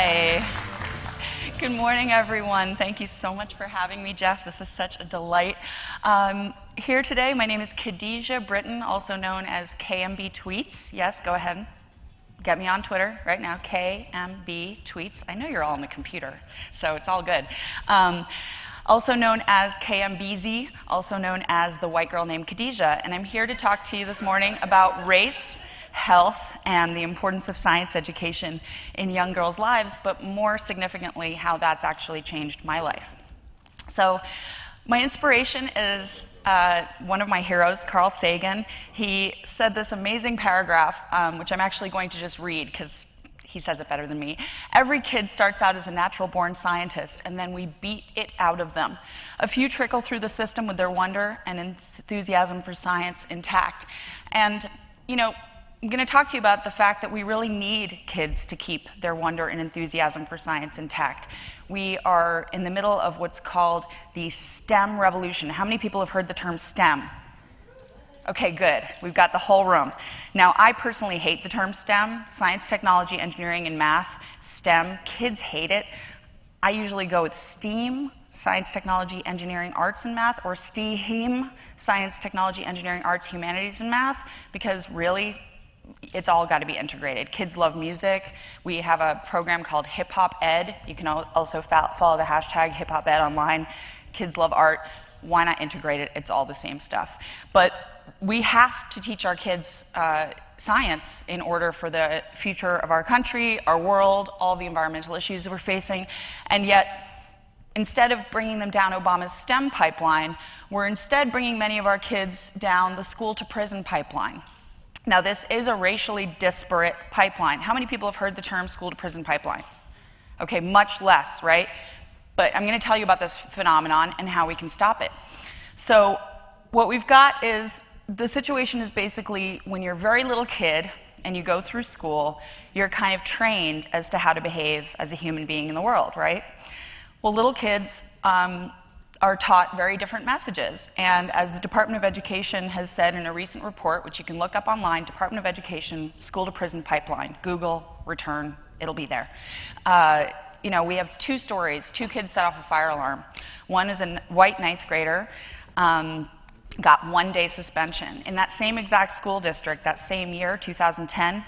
Hi. Good morning, everyone. Thank you so much for having me, Jeff. This is such a delight. Here today, my name is Khadijah Britton, also known as KMB Tweets. Yes, go ahead. Get me on Twitter right now, KMB Tweets. I know you're all on the computer, so it's all good. Also known as KMBZ, also known as the white girl named Khadijah. And I'm here to talk to you this morning about race, health, and the importance of science education in young girls' lives, but more significantly, how that's actually changed my life. So my inspiration is one of my heroes, Carl Sagan. He said this amazing paragraph, which I'm actually going to just read because he says it better than me. Every kid starts out as a natural-born scientist, and then we beat it out of them. A few trickle through the system with their wonder and enthusiasm for science intact. And, you know, I'm going to talk to you about the fact that we really need kids to keep their wonder and enthusiasm for science intact. We are in the middle of what's called the STEM revolution. How many people have heard the term STEM? Okay, good. We've got the whole room. Now, I personally hate the term STEM, science, technology, engineering, and math. STEM, kids hate it. I usually go with STEAM, science, technology, engineering, arts, and math, or STEAM, science, technology, engineering, arts, humanities, and math, because really, it's all got to be integrated. Kids love music. We have a program called Hip Hop Ed. You can also follow the hashtag Hip Hop Ed online. Kids love art. Why not integrate it? It's all the same stuff. But we have to teach our kids science in order for the future of our country, our world, all the environmental issues that we're facing. And yet, instead of bringing them down Obama's STEM pipeline, we're instead bringing many of our kids down the school-to-prison pipeline. Now, this is a racially disparate pipeline. How many people have heard the term school-to-prison pipeline? Okay, much less, right? But I'm going to tell you about this phenomenon and how we can stop it. So what we've got is, the situation is basically when you're a very little kid and you go through school, you're kind of trained as to how to behave as a human being in the world, right? Well, little kids are taught very different messages. And as the Department of Education has said in a recent report, which you can look up online, Department of Education, school-to-prison pipeline, Google, return, it'll be there. You know, we have two stories. Two kids set off a fire alarm. One is a white ninth grader, got 1 day suspension. In that same exact school district, that same year, 2010,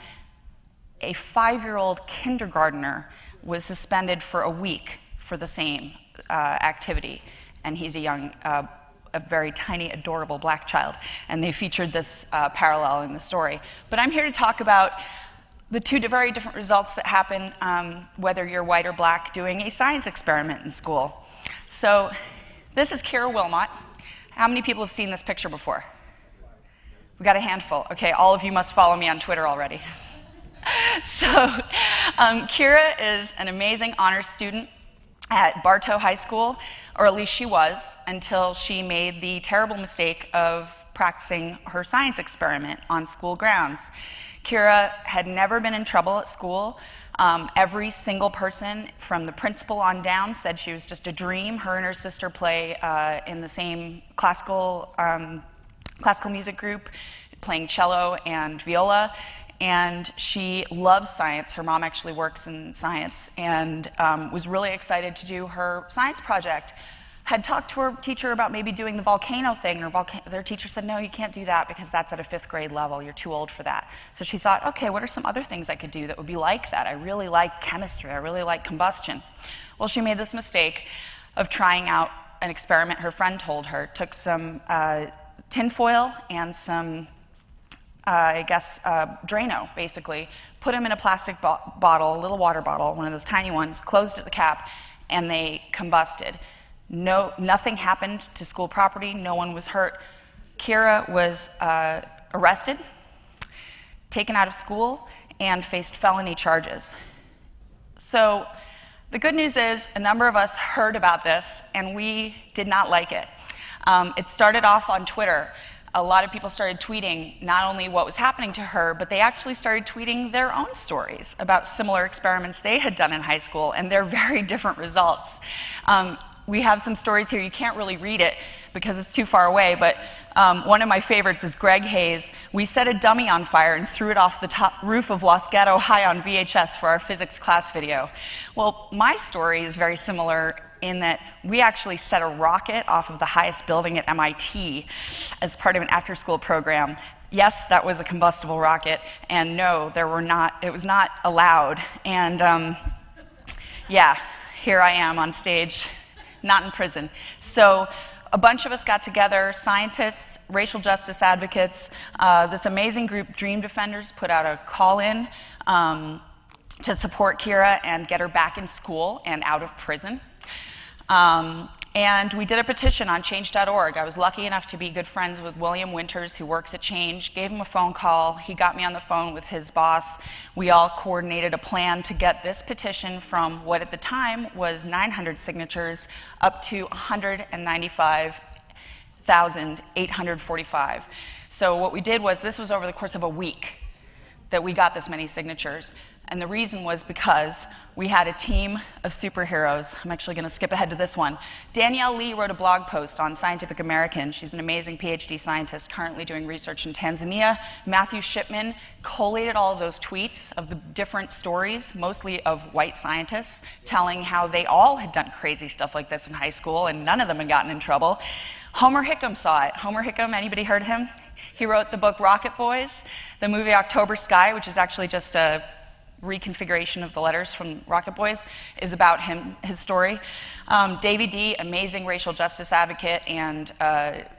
a 5-year-old kindergartner was suspended for a week for the same activity. And he's a young, a very tiny, adorable black child. And they featured this parallel in the story. But I'm here to talk about the two very different results that happen whether you're white or black doing a science experiment in school. So this is Kira Wilmot. How many people have seen this picture before? We got a handful. Okay, all of you must follow me on Twitter already. So Kira is an amazing honors student at Bartow High School, or at least she was, until she made the terrible mistake of practicing her science experiment on school grounds. Kira had never been in trouble at school. Every single person from the principal on down said she was just a dream. Her and her sister play in the same classical music group, playing cello and viola. And she loves science. Her mom actually works in science and was really excited to do her science project. Had talked to her teacher about maybe doing the volcano thing, and their teacher said, no, you can't do that because that's at a 5th grade level. You're too old for that. So she thought, okay, what are some other things I could do that would be like that? I really like chemistry. I really like combustion. Well, she made this mistake of trying out an experiment her friend told her. Took some tinfoil and some Drano, basically, put them in a plastic bottle, a little water bottle, one of those tiny ones, closed at the cap, and they combusted. Nothing happened to school property. No one was hurt. Kira was arrested, taken out of school, and faced felony charges. So the good news is a number of us heard about this, and we did not like it. It started off on Twitter. A lot of people started tweeting not only what was happening to her, but they actually started tweeting their own stories about similar experiments they had done in high school and their very different results. we have some stories here. You can't really read it because it's too far away, but one of my favorites is Greg Hayes. We set a dummy on fire and threw it off the top roof of Los Gato High on VHS for our physics class video. Well, my story is very similar in that we actually set a rocket off of the highest building at MIT as part of an after-school program. Yes, that was a combustible rocket, and no, it was not allowed. And yeah, here I am on stage, not in prison. So a bunch of us got together, scientists, racial justice advocates, this amazing group, Dream Defenders, put out a call-in to support Kira and get her back in school and out of prison. And we did a petition on change.org. I was lucky enough to be good friends with William Winters, who works at Change, gave him a phone call. He got me on the phone with his boss. We all coordinated a plan to get this petition from what at the time was 900 signatures up to 195,845. So what we did was, this was over the course of a week that we got this many signatures. And the reason was because we had a team of superheroes. I'm actually going to skip ahead to this one. Danielle Lee wrote a blog post on Scientific American. She's an amazing PhD scientist currently doing research in Tanzania. Matthew Shipman collated all of those tweets of the different stories, mostly of white scientists, telling how they all had done crazy stuff like this in high school and none of them had gotten in trouble. Homer Hickam saw it. Homer Hickam, anybody heard him? He wrote the book Rocket Boys. The movie October Sky, which is actually just a reconfiguration of the letters from Rocket Boys, is about him, his story. Davey D, amazing racial justice advocate and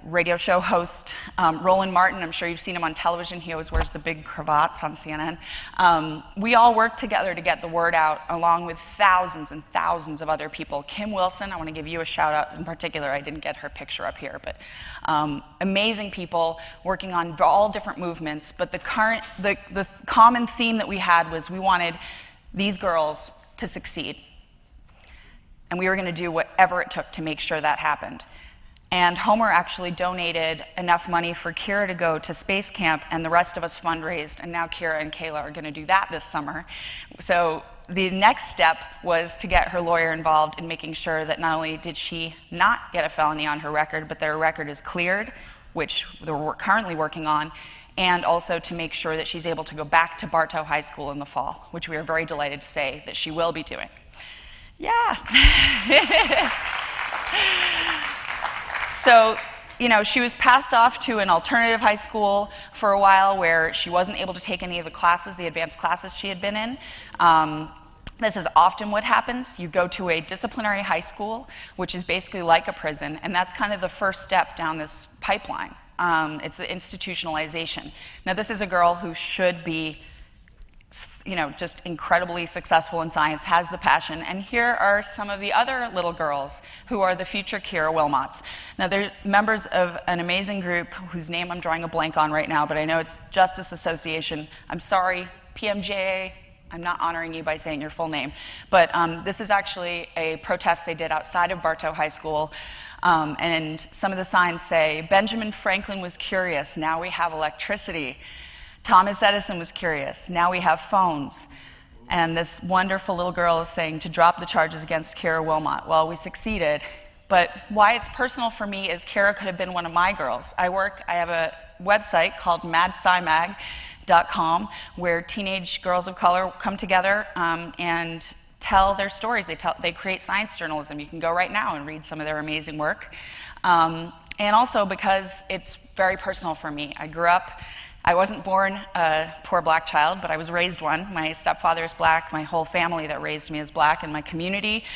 radio show host. Roland Martin, I'm sure you've seen him on television. He always wears the big cravats on CNN. We all worked together to get the word out, along with thousands and thousands of other people. Kim Wilson, I want to give you a shout out in particular. I didn't get her picture up here, but amazing people working on all different movements. But the common theme that we had was we wanted these girls to succeed. And we were going to do whatever it took to make sure that happened. And Homer actually donated enough money for Kira to go to space camp, and the rest of us fundraised, and now Kira and Kayla are going to do that this summer. So the next step was to get her lawyer involved in making sure that not only did she not get a felony on her record, but that her record is cleared, which we're currently working on, and also to make sure that she's able to go back to Bartow High School in the fall, which we are very delighted to say that she will be doing. Yeah. So, you know, she was passed off to an alternative high school for a while where she wasn't able to take any of the classes, the advanced classes she had been in. This is often what happens. You go to a disciplinary high school, which is basically like a prison, and that's kind of the first step down this pipeline. It's the institutionalization. Now, this is a girl who should be, you know, just incredibly successful in science, has the passion. And here are some of the other little girls who are the future Kira Wilmots. Now, they're members of an amazing group whose name I'm drawing a blank on right now, but I know it's Justice Association. I'm sorry, PMJA, I'm not honoring you by saying your full name. But this is actually a protest they did outside of Bartow High School. And some of the signs say, Benjamin Franklin was curious, now we have electricity. Thomas Edison was curious, now we have phones. And this wonderful little girl is saying to drop the charges against Kira Wilmot. Well, we succeeded, but why it's personal for me is Kira could have been one of my girls. I have a website called madscimag.com where teenage girls of color come together and tell their stories. They create science journalism. You can go right now and read some of their amazing work. And also because it's very personal for me. I wasn't born a poor black child, but I was raised one. My stepfather is black. My whole family that raised me is black. And my community,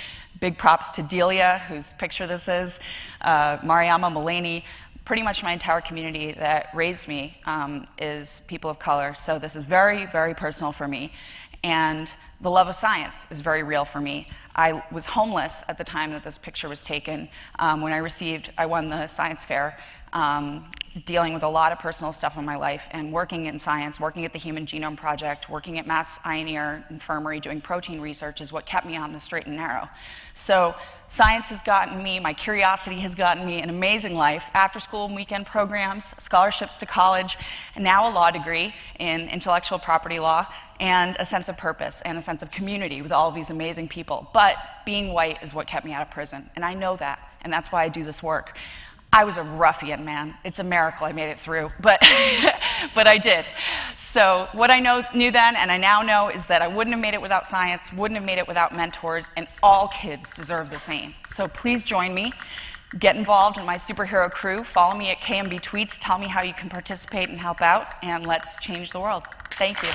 big props to Delia, whose picture this is, Mariama Mullaney. Pretty much my entire community that raised me is people of color. So this is very, very personal for me. And the love of science is very real for me. I was homeless at the time that this picture was taken. When I won the science fair. dealing with a lot of personal stuff in my life, and working in science, working at the Human Genome Project, working at Mass Ioneer Infirmary, doing protein research is what kept me on the straight and narrow. So science has gotten me, my curiosity has gotten me an amazing life, after-school and weekend programs, scholarships to college, and now a law degree in intellectual property law, and a sense of purpose and a sense of community with all of these amazing people. But being white is what kept me out of prison, and I know that, and that's why I do this work. I was a ruffian, man. It's a miracle I made it through, but, but I did. So what I knew then, and I now know, is that I wouldn't have made it without science, wouldn't have made it without mentors, and all kids deserve the same. So please join me. Get involved in my superhero crew. Follow me at KMB Tweets. Tell me how you can participate and help out, and let's change the world. Thank you.